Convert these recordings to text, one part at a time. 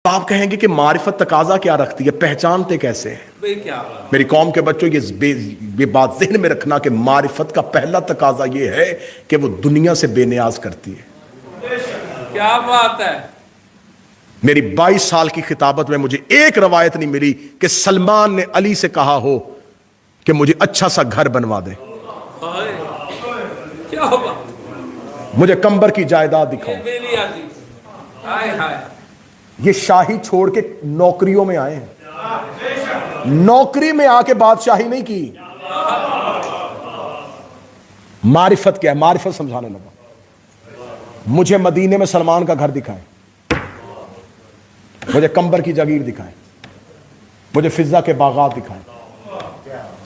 آپ کہیں گے کہ معرفت تقاضا کیا رکھتی ہے، پہچانتے کیسے ہیں؟ میری قوم کے بچوں یہ بات ذہن میں رکھنا کہ معرفت کا پہلا تقاضا یہ ہے کہ وہ دنیا سے بے نیاز کرتی ہے۔ کیا بات ہے۔ میری 22 سال کی خطابت میں مجھے ایک روایت نہیں ملی کہ سلمان نے علی سے کہا ہو کہ مجھے اچھا سا گھر بنوا دے، کیا بات، مجھے کمبر کی جائیداد دکھاؤ۔ یہ شاہی چھوڑ کے نوکریوں میں آئے ہیں، نوکری میں آ کے بادشاہی نہیں کی۔ معرفت کیا ہے؟ معرفت سمجھانے لگا۔ مجھے مدینے میں سلمان کا گھر دکھائیں، مجھے کمبر کی جاگیر دکھائیں، مجھے فضہ کے باغات دکھائیں،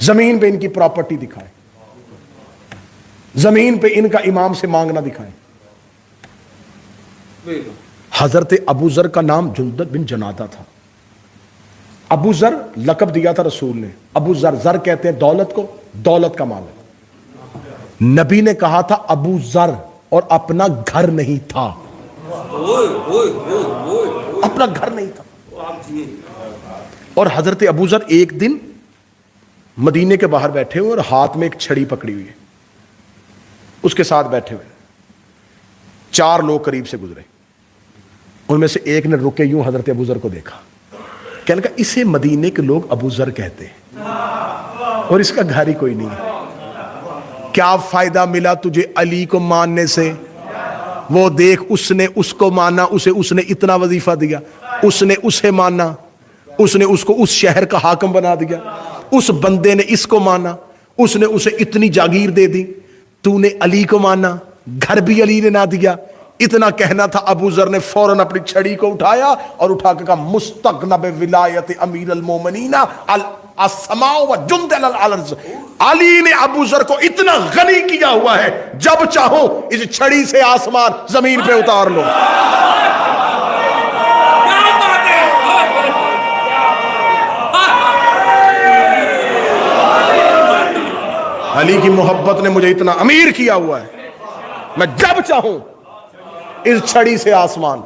زمین پہ ان کی پراپرٹی دکھائیں، زمین پہ ان کا امام سے مانگنا دکھائیں۔ حضرت ابو ذر کا نام جندب بن جنادہ تھا۔ ابو ذر لقب دیا تھا رسول نے، ابو ذر، ذر کہتے ہیں دولت کو، دولت کا مالک۔ نبی نے کہا تھا ابو ذر، اور اپنا گھر نہیں تھا، اپنا گھر نہیں تھا۔ اور حضرت ابو ذر ایک دن مدینے کے باہر بیٹھے ہوئے اور ہاتھ میں ایک چھڑی پکڑی ہوئی ہے، اس کے ساتھ بیٹھے ہوئے 4 لوگ قریب سے گزرے، ان میں سے ایک نے رکے یوں حضرت ابو ذر کو دیکھا، کہنے لگا اسے مدینے کے لوگ ابو ذر کہتے ہیں اور اس کا گھر ہی کوئی نہیں ہے، کیا فائدہ ملا تجھے علی کو ماننے سے؟ وہ دیکھ، اس نے اس کو مانا، اس نے اتنا وظیفہ دیا، اس نے اسے مانا، اس نے اس کو اس شہر کا حاکم بنا دیا، اس بندے نے اس کو مانا، اس نے اسے اتنی جاگیر دے دی، تو نے علی کو مانا، گھر بھی علی نے نہ دیا۔ اتنا کہنا تھا، ابو ذر نے فوراً اپنی چھڑی کو اٹھایا اور اٹھا کے کہا مستغنب ولایت امیر المومنین السماء و جند الارض۔ علی نے ابو ذر کو اتنا غنی کیا ہوا ہے، جب چاہو اس چھڑی سے آسمان زمین پہ اتار لو۔ علی کی محبت نے مجھے اتنا امیر کیا ہوا ہے، میں جب چاہوں اس چھڑی سے آسمان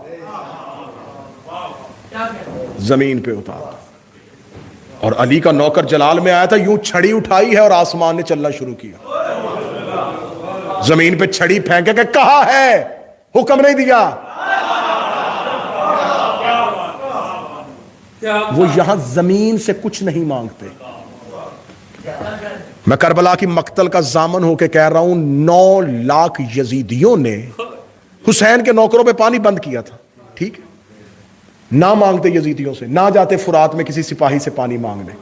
زمین پہ اتار دوں۔ اور علی کا نوکر جلال میں آیا تھا، یوں چھڑی اٹھائی ہے اور آسمان نے چلنا شروع کیا، زمین پہ چھڑی پھینکے کہ کہا ہے، حکم نہیں دیا۔ وہ یہاں زمین سے کچھ نہیں مانگتے۔ میں کربلا کی مقتل کا ضامن ہو کے کہہ رہا ہوں، 9 لاکھ یزیدیوں نے حسین کے نوکروں پہ پانی بند کیا تھا، ٹھیک ہے، نہ مانگتے یزیدیوں سے، نہ جاتے فرات میں کسی سپاہی سے پانی مانگنے،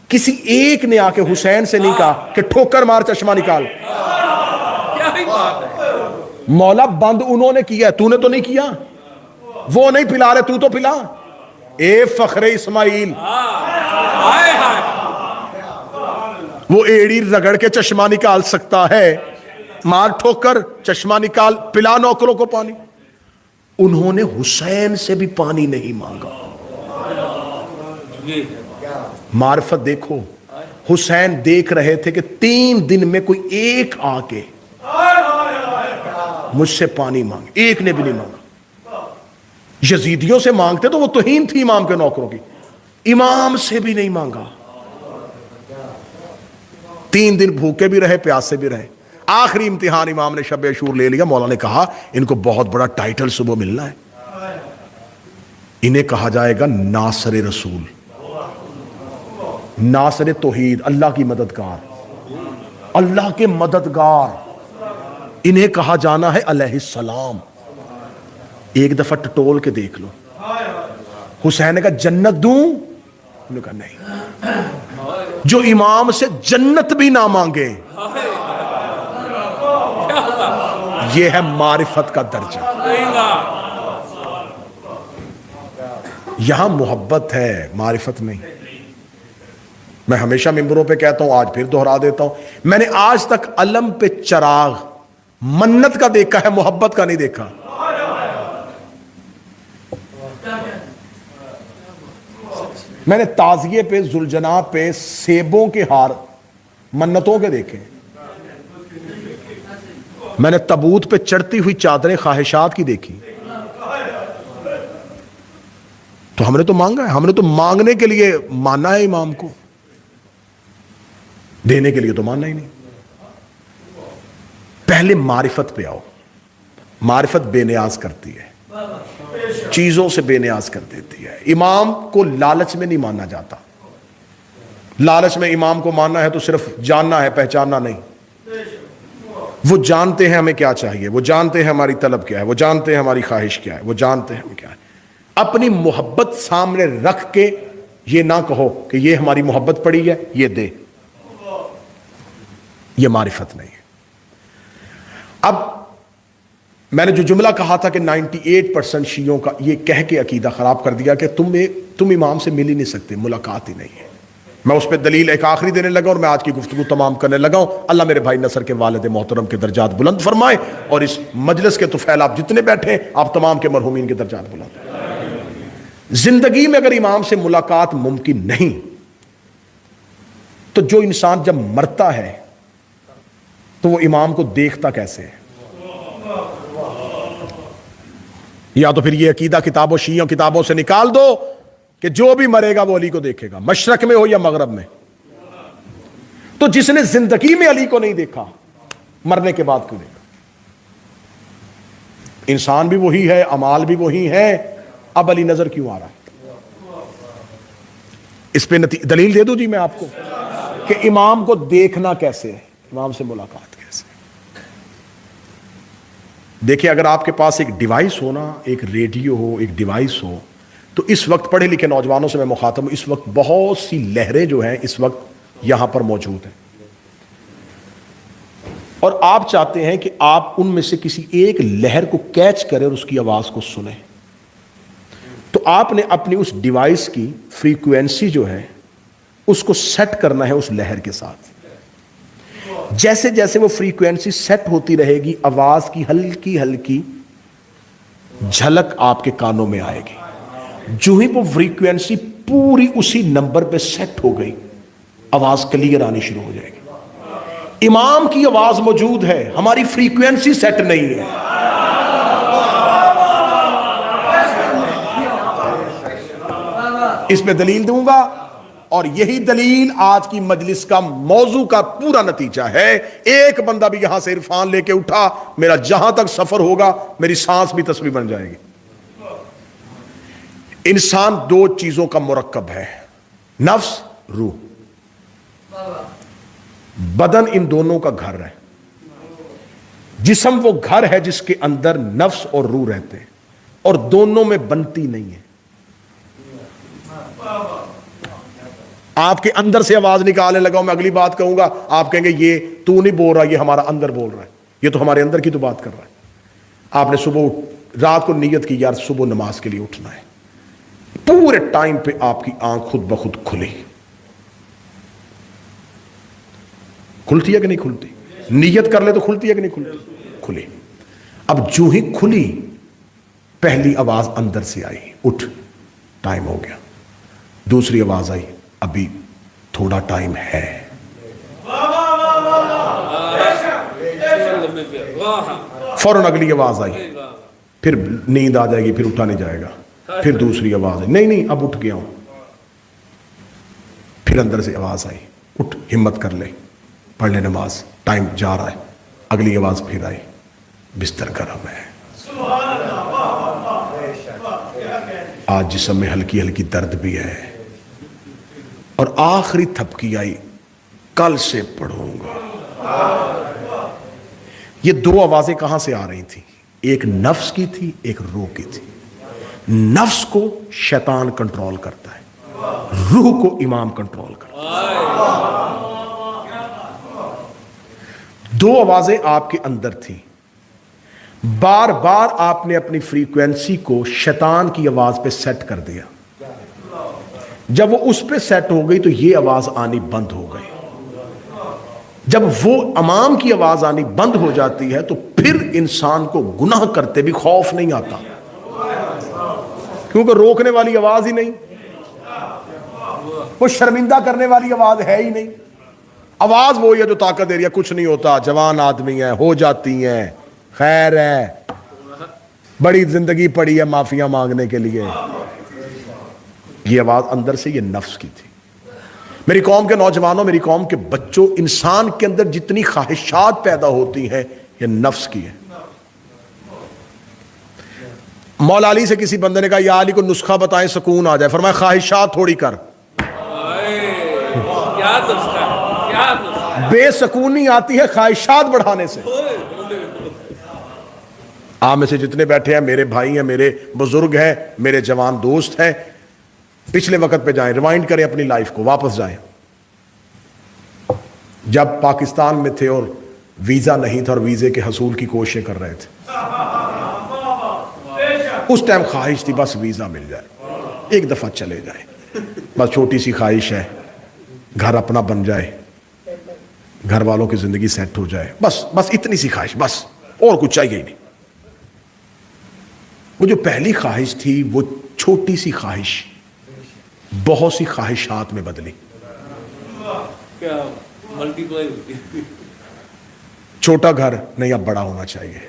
کسی ایک نے آ کے حسین سے نہیں کہا کہ ٹھوکر مار چشمہ نکال۔ مولا بند انہوں نے کیا ہے، تو نے تو نہیں کیا، وہ نہیں پلا رہے، تو تو پلا۔ اے فخر اسماعیل، وہ ایڑی رگڑ کے چشمہ نکال سکتا ہے، مار ٹھوکر، چشمہ نکال، پلا نوکروں کو پانی۔ انہوں نے حسین سے بھی پانی نہیں مانگا۔ معرفت دیکھو، حسین دیکھ رہے تھے کہ 3 دن میں کوئی ایک آ کے مجھ سے پانی مانگے، ایک نے بھی نہیں مانگا۔ یزیدیوں سے مانگتے تو وہ توہین تھی امام کے نوکروں کی، امام سے بھی نہیں مانگا۔ 3 دن بھوکے بھی رہے، پیاسے بھی رہے۔ آخری امتحان امام نے شب عاشور لے لیا، مولا نے کہا ان کو بہت بڑا ٹائٹل صبح ملنا ہے، انہیں کہا جائے گا ناصر رسول، ناصر توحید، اللہ کی مددگار، اللہ کے مددگار، انہیں کہا جانا ہے علیہ السلام۔ ایک دفعہ ٹٹول کے دیکھ لو، حسین نے کہا جنت دوں؟ انہوں نے کہا نہیں، جو امام سے جنت بھی نہ مانگے، یہ ہے معرفت کا درجہ۔ یہاں محبت ہے، معرفت نہیں۔ میں ہمیشہ ممبروں پہ کہتا ہوں، آج پھر دہرا دیتا ہوں، میں نے آج تک علم پہ چراغ منت کا دیکھا ہے، محبت کا نہیں دیکھا۔ میں نے تعزیے پہ، ذوالجناح پہ سیبوں کے ہار منتوں کے دیکھے، میں نے تابوت پہ چڑھتی ہوئی چادریں خواہشات کی دیکھی، تو ہم نے تو مانگا ہے, ہم نے تو مانگنے کے لیے ماننا ہے امام کو, دینے کے لیے تو ماننا ہی نہیں. پہلے معرفت پہ آؤ. معرفت بے نیاز کرتی ہے, چیزوں سے بے نیاز کر دیتی ہے. امام کو لالچ میں نہیں مانا جاتا. لالچ میں امام کو ماننا ہے تو صرف جاننا ہے, پہچاننا نہیں. وہ جانتے ہیں ہمیں کیا چاہیے, وہ جانتے ہیں ہماری طلب کیا ہے, وہ جانتے ہیں ہماری خواہش کیا ہے, وہ جانتے ہیں ہمیں کیا ہے. اپنی محبت سامنے رکھ کے یہ نہ کہو کہ یہ ہماری محبت پڑی ہے, یہ دے. یہ معرفت نہیں ہے. اب میں نے جو جملہ کہا تھا کہ 98% شیعوں کا یہ کہہ کے عقیدہ خراب کر دیا کہ تم امام سے مل ہی نہیں سکتے, ملاقات ہی نہیں ہے. میں اس پہ دلیل ایک آخری دینے لگا اور میں آج کی گفتگو تمام کرنے لگا ہوں. اللہ میرے بھائی نصر کے والد محترم کے درجات بلند فرمائے, اور اس مجلس کے طفیل آپ جتنے بیٹھے ہیں آپ تمام کے مرحومین کے درجات بلند. زندگی میں اگر امام سے ملاقات ممکن نہیں تو جو انسان جب مرتا ہے تو وہ امام کو دیکھتا کیسے ہے؟ یا تو پھر یہ عقیدہ کتابوں شیعوں کتابوں سے نکال دو کہ جو بھی مرے گا وہ علی کو دیکھے گا, مشرق میں ہو یا مغرب میں. تو جس نے زندگی میں علی کو نہیں دیکھا مرنے کے بعد کیوں دیکھا؟ انسان بھی وہی ہے, اعمال بھی وہی ہے, اب علی نظر کیوں آ رہا ہے؟ اس پہ دلیل دے دوں جی میں آپ کو کہ امام کو دیکھنا کیسے ہے, امام سے ملاقات کیسے. دیکھیں اگر آپ کے پاس ایک ڈیوائس ہو نا, ایک ریڈیو ہو, ایک ڈیوائس ہو, تو اس وقت پڑھے لکھے نوجوانوں سے میں مخاطب ہوں, اس وقت بہت سی لہریں جو ہیں اس وقت یہاں پر موجود ہیں, اور آپ چاہتے ہیں کہ آپ ان میں سے کسی ایک لہر کو کیچ کریں اور اس کی آواز کو سنیں. تو آپ نے اپنی اس ڈیوائس کی فریکوینسی جو ہے اس کو سیٹ کرنا ہے اس لہر کے ساتھ. جیسے جیسے وہ فریکوینسی سیٹ ہوتی رہے گی آواز کی ہلکی ہلکی جھلک آپ کے کانوں میں آئے گی. جو ہی وہ فریکوینسی پوری اسی نمبر پہ سیٹ ہو گئی آواز کلیئر آنی شروع ہو جائے گی. امام کی آواز موجود ہے, ہماری فریکوینسی سیٹ نہیں ہے. اس پہ دلیل دوں گا, اور یہی دلیل آج کی مجلس کا موضوع کا پورا نتیجہ ہے. ایک بندہ بھی یہاں سے عرفان لے کے اٹھا, میرا جہاں تک سفر ہوگا میری سانس بھی تسبیح بن جائے گی. انسان دو چیزوں کا مرکب ہے, نفس روح. بدن ان دونوں کا گھر ہے. جسم وہ گھر ہے جس کے اندر نفس اور روح رہتے ہیں, اور دونوں میں بنتی نہیں ہے. آپ کے اندر سے آواز نکالنے لگا ہوں, میں اگلی بات کہوں گا آپ کہیں گے یہ تو نہیں بول رہا, یہ ہمارا اندر بول رہا ہے, یہ تو ہمارے اندر کی تو بات کر رہا ہے. آپ نے صبح رات کو نیت کی یار صبح نماز کے لیے اٹھنا ہے, پورے ٹائم پہ آپ کی آنکھ خود بخود کھلی. کھلتی ہے کہ نہیں کھلتی؟ نیت کر لے تو کھلتی ہے کہ نہیں کھلتی؟ کھلی. اب جو ہی کھلی پہلی آواز اندر سے آئی, اٹھ ٹائم ہو گیا. دوسری آواز آئی, ابھی تھوڑا ٹائم ہے. فوراً اگلی آواز آئی, پھر نیند آ جائے گی, پھر اٹھا نہیں جائے گا. پھر دوسری آواز آئی, نہیں اب اٹھ گیا ہوں. پھر اندر سے آواز آئی, اٹھ ہمت کر لے, پڑھ لے نماز, ٹائم جا رہا ہے. اگلی آواز پھر آئی, بستر گرم ہے. آج جسم میں ہلکی ہلکی درد بھی ہے. اور آخری تھپکی آئی, کل سے پڑھوں گا. یہ دو آوازیں کہاں سے آ رہی تھیں؟ ایک نفس کی تھی, ایک روح کی تھی. نفس کو شیطان کنٹرول کرتا ہے, روح کو امام کنٹرول کرتا ہے. دو آوازیں آپ کے اندر تھیں, بار بار آپ نے اپنی فریکوینسی کو شیطان کی آواز پہ سیٹ کر دیا. جب وہ اس پہ سیٹ ہو گئی تو یہ آواز آنی بند ہو گئی. جب وہ امام کی آواز آنی بند ہو جاتی ہے تو پھر انسان کو گناہ کرتے بھی خوف نہیں آتا, کیونکہ روکنے والی آواز ہی نہیں, وہ شرمندہ کرنے والی آواز ہے ہی نہیں. آواز وہی ہے جو طاقت دے رہی ہے, کچھ نہیں ہوتا, جوان آدمی ہے, ہو جاتی ہیں, خیر ہے, بڑی زندگی پڑی ہے معافیاں مانگنے کے لیے. یہ آواز اندر سے یہ نفس کی تھی. میری قوم کے نوجوانوں، میری قوم کے بچوں، انسان کے اندر جتنی خواہشات پیدا ہوتی ہیں یہ نفس کی ہے. مولا علی سے کسی بندے نے کہا یا علی کو نسخہ بتائیں سکون آ جائے. فرمایا خواہشات تھوڑی کر. کیا نسخہ ہے؟ کیا نسخہ؟ بے سکونی آتی ہے خواہشات بڑھانے سے. آپ میں سے جتنے بیٹھے ہیں میرے بھائی ہیں، میرے بزرگ ہیں، میرے جوان دوست ہیں، پچھلے وقت پہ جائیں، ریوائنڈ کریں اپنی لائف کو، واپس جائیں. جب پاکستان میں تھے اور ویزا نہیں تھا اور ویزے کے حصول کی کوششیں کر رہے تھے، اس ٹائم خواہش تھی بس ویزا مل جائے، ایک دفعہ چلے جائیں، بس چھوٹی سی خواہش ہے، گھر اپنا بن جائے، گھر والوں کی زندگی سیٹ ہو جائے، بس اتنی سی خواہش، بس اور کچھ چاہیے ہی نہیں. وہ جو پہلی خواہش تھی وہ چھوٹی سی خواہش بہت سی خواہشات میں بدلی. کیا ملٹی پلائی ہوتی ہے. چھوٹا گھر نہیں، اب بڑا ہونا چاہیے.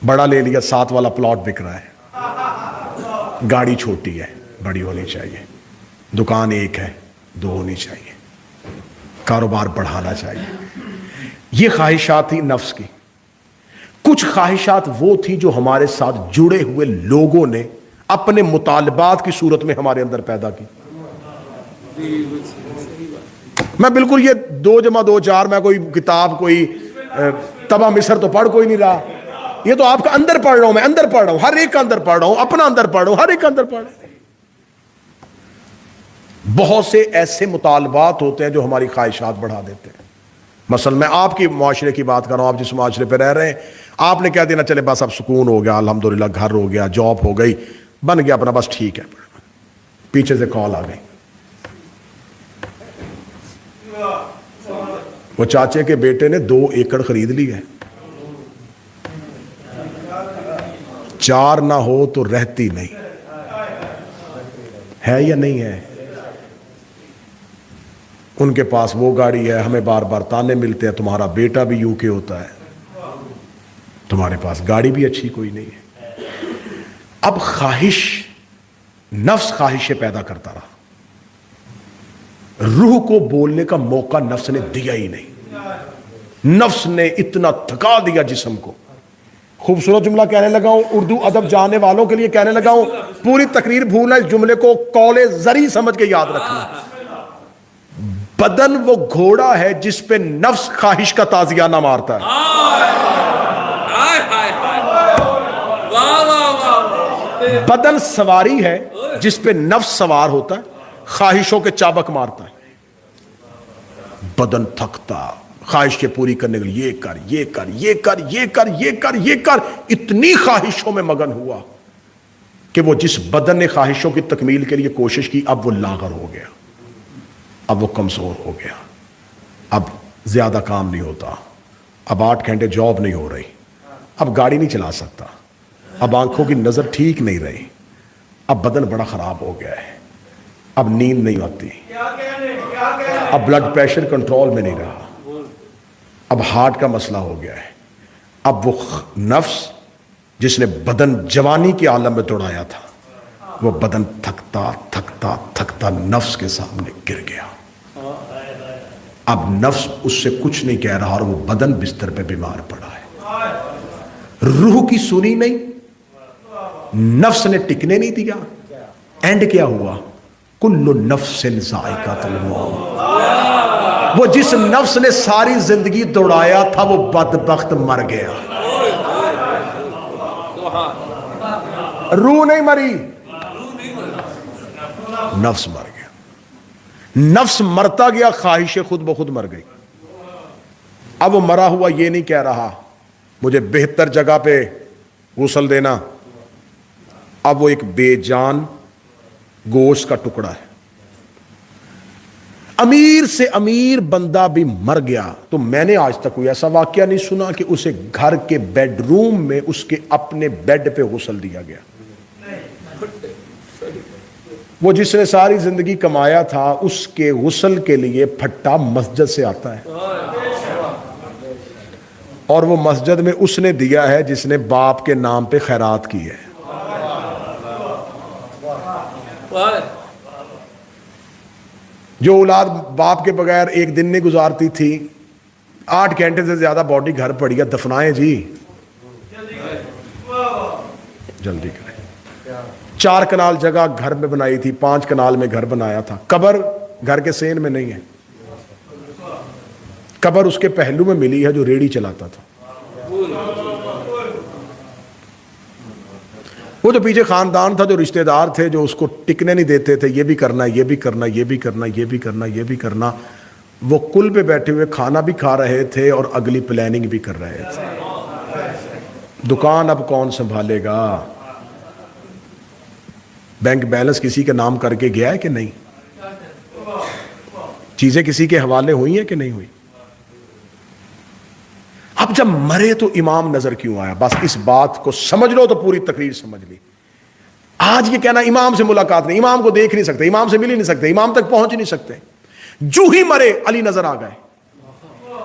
بڑا لے لیا، 7 والا پلاٹ بک رہا ہے. گاڑی چھوٹی ہے، بڑی ہونی چاہیے. دکان ایک ہے، 2 ہونی چاہیے. کاروبار بڑھانا چاہیے. یہ خواہشات تھی نفس کی. کچھ خواہشات وہ تھی جو ہمارے ساتھ جڑے ہوئے لوگوں نے اپنے مطالبات کی صورت میں ہمارے اندر پیدا کی. میں بالکل یہ 2 × 2 = 4 میں کوئی کتاب، کوئی تبا مصر تو پڑھ کوئی نہیں رہا. یہ تو آپ کا اندر پڑھ رہا ہوں، میں اندر پڑھ رہا ہوں، ہر ایک کا اندر پڑھ رہا ہوں، اپنا اندر پڑھ رہا ہوں، ہر ایک کا اندر پڑھ رہا ہوں. بہت سے ایسے مطالبات ہوتے ہیں جو ہماری خواہشات بڑھا دیتے ہیں. مثلا میں آپ کی معاشرے کی بات کر رہا ہوں، آپ جس معاشرے پہ رہ رہے ہیں، آپ نے کہہ دینا چلے بس اب سکون ہو گیا، الحمدللہ گھر ہو گیا، جاب ہو گئی، بن گیا اپنا، بس ٹھیک ہے. پیچھے سے کال آ گئی، وہ چاچے کے بیٹے نے 2 ایکڑ خرید لی ہے. 4 نہ ہو تو رہتی نہیں ہے یا نہیں ہے. ان کے پاس وہ گاڑی ہے، ہمیں بار بار تانے ملتے ہیں تمہارا بیٹا بھی یو کے ہوتا ہے، تمہارے پاس گاڑی بھی اچھی کوئی نہیں ہے. اب خواہش، نفس خواہشیں پیدا کرتا رہا. روح کو بولنے کا موقع نفس نے دیا ہی نہیں. نفس نے اتنا تھکا دیا جسم کو. خوبصورت جملہ کہنے لگا ہوں، اردو ادب جاننے والوں کے لیے کہنے لگا ہوں، پوری تقریر بھولنا، اس جملے کو قول زری سمجھ کے یاد رکھنا. بدن وہ گھوڑا ہے جس پہ نفس خواہش کا تازیانہ مارتا ہے. بدن سواری ہے جس پہ نفس سوار ہوتا ہے، خواہشوں کے چابک مارتا ہے. بدن تھکتا، خواہش کے پوری کرنے کے لیے یہ کر، یہ کر، یہ کر، یہ کر، یہ کر، یہ کر، اتنی خواہشوں میں مگن ہوا کہ وہ جس بدن نے خواہشوں کی تکمیل کے لیے کوشش کی، اب وہ لاغر ہو گیا، اب وہ کمزور ہو گیا. اب زیادہ کام نہیں ہوتا، اب 8 گھنٹے جاب نہیں ہو رہی، اب گاڑی نہیں چلا سکتا، اب آنکھوں کی نظر ٹھیک نہیں رہی، اب بدن بڑا خراب ہو گیا ہے، اب نیند نہیں آتی، اب بلڈ پریشر کنٹرول میں نہیں رہا، اب ہارٹ کا مسئلہ ہو گیا ہے. اب وہ نفس جس نے بدن جوانی کے عالم میں دوڑایا تھا، وہ بدن تھکتا تھکتا تھکتا نفس کے سامنے گر گیا. اب نفس اس سے کچھ نہیں کہہ رہا اور وہ بدن بستر پہ بیمار پڑا ہے. روح کی سنی نہیں، نفس نے ٹکنے نہیں دیا. اینڈ کیا ہوا؟ کل نفس ذائقۃ الموت. وہ جس نفس نے ساری زندگی دوڑایا تھا وہ بدبخت مر گیا. روح نہیں مری، نفس مر گیا. نفس مرتا گیا، خواہشیں خود بخود مر گئی. اب وہ مرا ہوا یہ نہیں کہہ رہا مجھے بہتر جگہ پہ غسل دینا. اب وہ ایک بے جان گوشت کا ٹکڑا ہے. امیر سے امیر بندہ بھی مر گیا تو میں نے آج تک کوئی ایسا واقعہ نہیں سنا کہ اسے گھر کے بیڈ روم میں اس کے اپنے بیڈ پہ غسل دیا گیا. وہ جس نے ساری زندگی کمایا تھا اس کے غسل کے لیے پھٹا مسجد سے آتا ہے، اور وہ مسجد میں اس نے دیا ہے جس نے باپ کے نام پہ خیرات کی ہے. جو اولاد باپ کے بغیر ایک دن نہیں گزارتی تھی، 8 گھنٹے سے زیادہ باڈی گھر پڑی ہے، دفنائیں جی، جلدی کریں۔ 4 کنال جگہ گھر میں بنائی تھی، 5 کنال میں گھر بنایا تھا، قبر گھر کے سین میں نہیں ہے، قبر اس کے پہلو میں ملی ہے جو ریڑھی چلاتا تھا۔ وہ جو پیچھے خاندان تھا، جو رشتہ دار تھے، جو اس کو ٹکنے نہیں دیتے تھے، یہ بھی کرنا، یہ بھی کرنا، یہ بھی کرنا، یہ بھی کرنا، یہ بھی کرنا، وہ کل پہ بیٹھے ہوئے کھانا بھی کھا رہے تھے اور اگلی پلاننگ بھی کر رہے تھے۔ دکان اب کون سنبھالے گا؟ بینک بیلنس کسی کے نام کر کے گیا ہے کہ نہیں؟ چیزیں کسی کے حوالے ہوئی ہیں کہ نہیں ہوئی؟ اب جب مرے تو امام نظر کیوں آیا؟ بس اس بات کو سمجھ لو تو پوری تقریر سمجھ لی۔ آج یہ کہنا امام سے ملاقات نہیں، امام کو دیکھ نہیں سکتے، امام سے مل ہی نہیں سکتے، امام تک پہنچ ہی نہیں سکتے، جو ہی مرے علی نظر آ گئے۔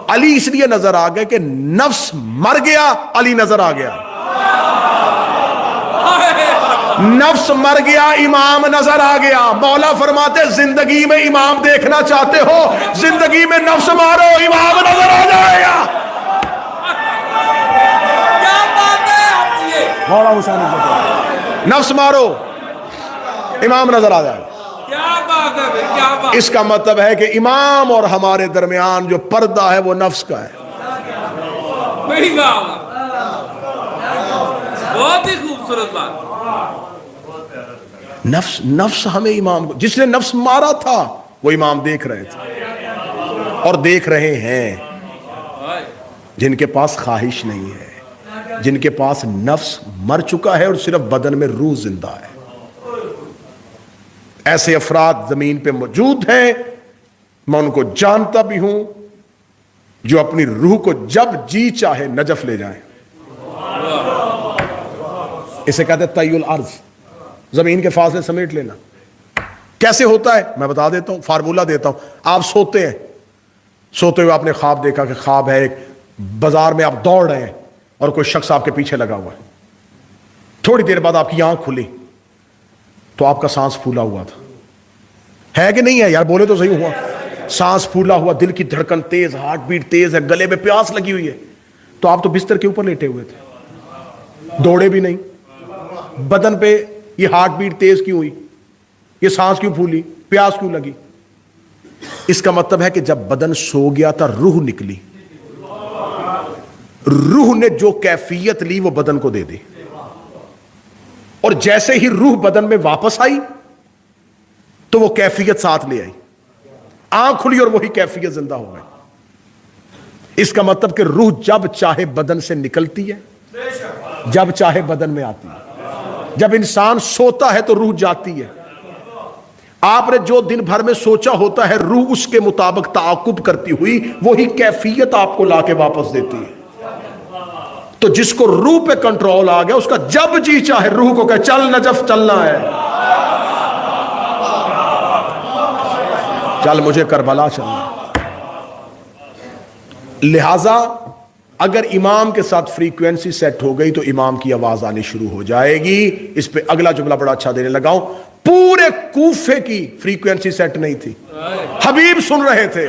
علی اس لیے نظر آ گئے کہ نفس مر گیا، علی نظر آ گیا۔ نفس مر گیا، امام نظر آ گیا۔ مولا فرماتے زندگی میں امام دیکھنا چاہتے ہو، زندگی میں نفس مارو، امام نظر آ جائے گا۔ مولا حسین نفس مارو، امام نظر آ جائے گا۔ اس کا مطلب ہے کہ امام اور ہمارے درمیان جو پردہ ہے وہ نفس کا ہے۔ بہت ہی خوبصورت بات۔ نفس ہمیں امام کو، جس نے نفس مارا تھا وہ امام دیکھ رہے تھے اور دیکھ رہے ہیں۔ جن کے پاس خواہش نہیں ہے، جن کے پاس نفس مر چکا ہے اور صرف بدن میں روح زندہ ہے، ایسے افراد زمین پہ موجود ہیں۔ میں ان کو جانتا بھی ہوں جو اپنی روح کو جب جی چاہے نجف لے جائیں۔ اسے کہتے ہیں طی الارض، زمین کے فاصلے سمیٹ لینا۔ کیسے ہوتا ہے میں بتا دیتا ہوں، فارمولہ دیتا ہوں۔ آپ سوتے ہیں، سوتے ہوئے آپ نے خواب دیکھا کہ خواب ہے ایک بازار میں آپ دوڑ رہے ہیں اور کوئی شخص آپ کے پیچھے لگا ہوا ہے۔ تھوڑی دیر بعد آپ کی آنکھ کھلی تو آپ کا سانس پھولا ہوا تھا، ہے کہ نہیں ہے یار؟ بولے تو صحیح ہوا۔ سانس پھولا ہوا، دل کی دھڑکن تیز، ہارٹ بیٹ تیز ہے، گلے میں پیاس لگی ہوئی ہے، تو آپ تو بستر کے اوپر لیٹے ہوئے تھے، دوڑے بھی نہیں۔ بدن پہ یہ ہارٹ بیٹ تیز کیوں ہوئی؟ یہ سانس کیوں پھولی؟ پیاس کیوں لگی؟ اس کا مطلب ہے کہ جب بدن سو گیا تھا روح نکلی، روح نے جو کیفیت لی وہ بدن کو دے دی، اور جیسے ہی روح بدن میں واپس آئی تو وہ کیفیت ساتھ لے آئی، آنکھ کھلی اور وہی کیفیت زندہ ہو گئی۔ اس کا مطلب کہ روح جب چاہے بدن سے نکلتی ہے، جب چاہے بدن میں آتی ہے۔ جب انسان سوتا ہے تو روح جاتی ہے۔ آپ نے جو دن بھر میں سوچا ہوتا ہے روح اس کے مطابق تعاقب کرتی ہوئی وہی کیفیت آپ کو لا کے واپس دیتی ہے۔ تو جس کو روح پہ کنٹرول آ گیا اس کا جب جی چاہے روح کو کہ چل نجف چلنا ہے، چل مجھے کربلا چلنا۔ لہذا اگر امام کے ساتھ فریکوینسی سیٹ ہو گئی تو امام کی آواز آنی شروع ہو جائے گی۔ اس پہ اگلا جملہ بڑا اچھا دینے لگا ہوں، پورے کوفے کی فریکوینسی سیٹ نہیں تھی، حبیب سن رہے تھے۔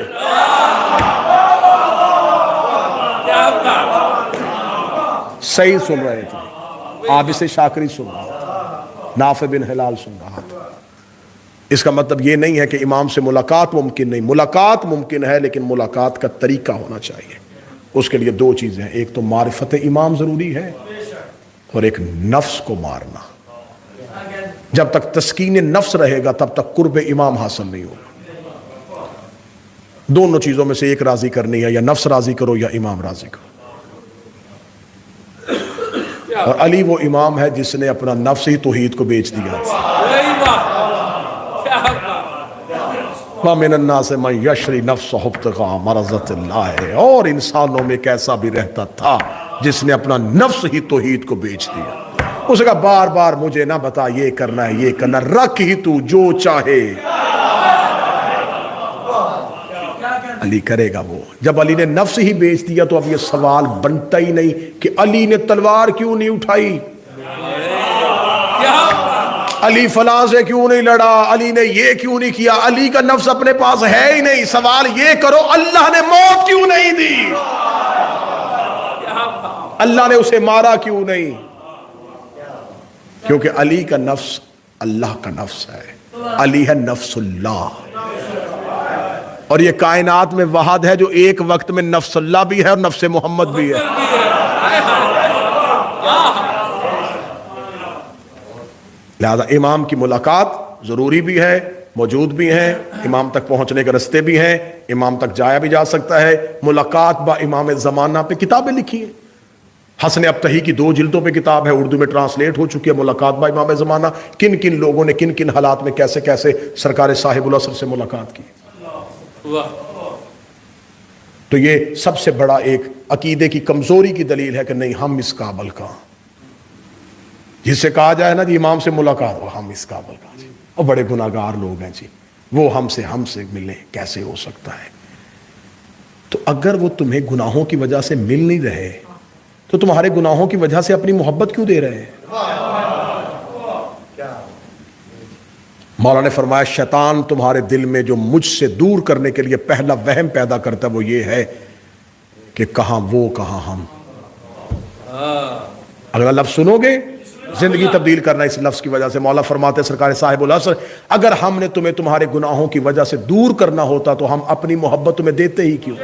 صحیح سن رہے تھے، عابس شاکری سن رہا تھا، نافع بن ہلال سن رہا تھا۔ اس کا مطلب یہ نہیں ہے کہ امام سے ملاقات ممکن نہیں، ملاقات ممکن ہے، لیکن ملاقات کا طریقہ ہونا چاہیے۔ اس کے لیے 2 چیزیں ہیں، ایک تو معرفت امام ضروری ہے اور ایک نفس کو مارنا۔ جب تک تسکین نفس رہے گا تب تک قرب امام حاصل نہیں ہوگا۔ دونوں چیزوں میں سے ایک راضی کرنی ہے، یا نفس راضی کرو یا امام راضی کرو۔ اور علی وہ امام ہے جس نے اپنا نفس ہی توحید کو بیچ دیا۔ وَمِنَ النَّاسِ مَن يَشْرِي نَفْسَهُ ابْتِغَاءَ مَرْضَاتِ اللَّهِ، اور انسانوں میں ایک ایسا بھی رہتا تھا جس نے اپنا نفس ہی توحید کو بیچ دیا۔ اس نے کہا بار بار مجھے نہ بتا یہ کرنا ہے یہ کرنا، رکھ ہی تو جو چاہے، علی کرے گا وہ۔ جب علی نے نفس ہی بیچ دیا تو اب یہ سوال بنتا ہی نہیں کہ علی نے تلوار کیوں نہیں اٹھائی۔ علی فلاں سے کیوں نہیں لڑا، علی نے یہ کیوں نہیں کیا، علی کا نفس اپنے پاس ہے ہی نہیں. سوال یہ کرو اللہ نے موت کیوں نہیں دی، اللہ نے اسے مارا کیوں نہیں؟ کیونکہ علی کا نفس اللہ کا نفس ہے، علی ہے نفس اللہ. اور یہ کائنات میں واحد ہے جو ایک وقت میں نفس اللہ بھی ہے اور نفس محمد بھی ہے. لہذا امام کی ملاقات ضروری بھی ہے، موجود بھی ہیں، امام تک پہنچنے کے رستے بھی ہیں، امام تک جایا بھی جا سکتا ہے. ملاقات با امام زمانہ پہ کتابیں لکھی ہیں. حسن ابتہی کی 2 جلدوں پہ کتاب ہے، اردو میں ٹرانسلیٹ ہو چکی ہے. ملاقات با امام زمانہ، کن کن لوگوں نے کن کن حالات میں کیسے کیسے سرکار صاحب العصر سے ملاقات کی. تو یہ سب سے بڑا ایک عقیدے کی کمزوری کی دلیل ہے کہ نہیں ہم اس قابل کا، جس سے کہا جائے نا جی امام سے ملاقات ہو، ہم اس قابل کا جی، اور بڑے گناہگار لوگ ہیں جی، وہ ہم سے ملیں، کیسے ہو سکتا ہے؟ تو اگر وہ تمہیں گناہوں کی وجہ سے مل نہیں رہے تو تمہارے گناہوں کی وجہ سے اپنی محبت کیوں دے رہے ہیں؟ مولا نے فرمایا شیطان تمہارے دل میں جو مجھ سے دور کرنے کے لیے پہلا وہم پیدا کرتا ہے وہ یہ ہے کہ کہاں وہ کہاں ہم. اگر لفظ سنو گے زندگی تبدیل کرنا اس لفظ کی وجہ سے. مولا فرماتے سرکار صاحب العصر اگر ہم نے تمہیں تمہارے گناہوں کی وجہ سے دور کرنا ہوتا تو ہم اپنی محبت تمہیں دیتے ہی کیوں؟